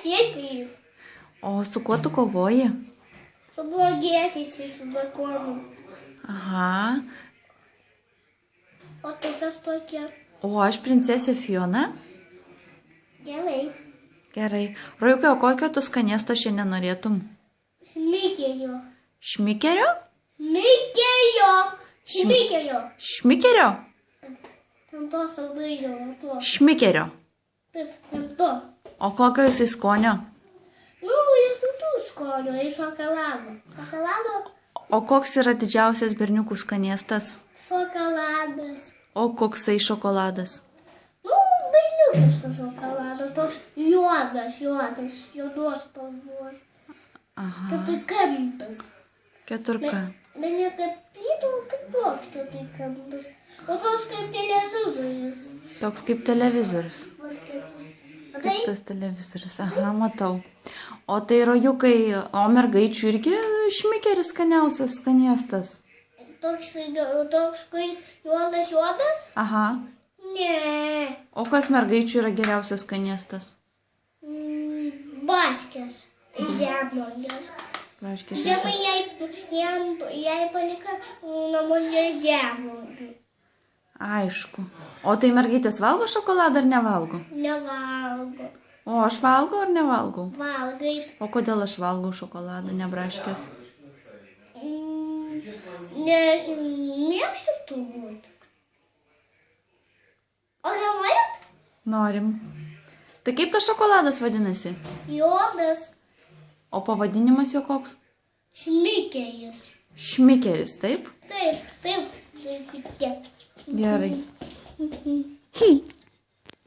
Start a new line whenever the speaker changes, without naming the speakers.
sėklis.
O su kuo tu kovoji?
Su blogėsiais ir su bakonu.
Aha.
O tu kas tokia?
O aš princesė Fiona.
Gerai.
Gerai. Rojukai, o kokio tu skanėsto šiandien norėtum?
Smikėjo.
Šmikerio?
Mikėjo. Šmikėjo.
Šmikerio?
Ant to saldainio. Ant to.
Šmikerio.
Taip, ant to.
O kokio jisai skonio?
Nu, jis tų skonio, iš šokolado. Šokolado?
O koks yra didžiausias berniukų skanėstas?
Šokoladas.
O koksai šokoladas?
Nu, berniukiškas šokoladas. Toks juodas, juodos spalvos.
Aha.
Keturkampis.
Keturka.
Ne, ne kaip plytų, o kaip toks keturkampis. O toks kaip televizorius.
Toks kaip televizorius.
Vat kaip.
Kaip
Matai?
tas televizorius. Aha, matau. O tai rojukai, o mergaičių irgi šmikeris skaniausias skanėstas.
Toks kaip juodas?
Aha.
Ne.
O kas mergaičių yra geriausias skanėstas?
Baskės. Žemogės.
Praškės.
Žemai jai palika namuose žemogį.
Aišku. O tai mergaitės valgo šokoladą ar nevalgo?
Nevalgo.
O aš valgau ar nevalgau?
Valgai.
O kodėl aš valgau šokoladą, nebraškės?
Nes mėgstu turbūt. O nevalit?
Norim. Tai kaip tas šokoladas vadinasi?
Juodas.
O pavadinimas jo koks?
Šmikeris.
Šmikeris, taip?
Taip, taip.
Gerai.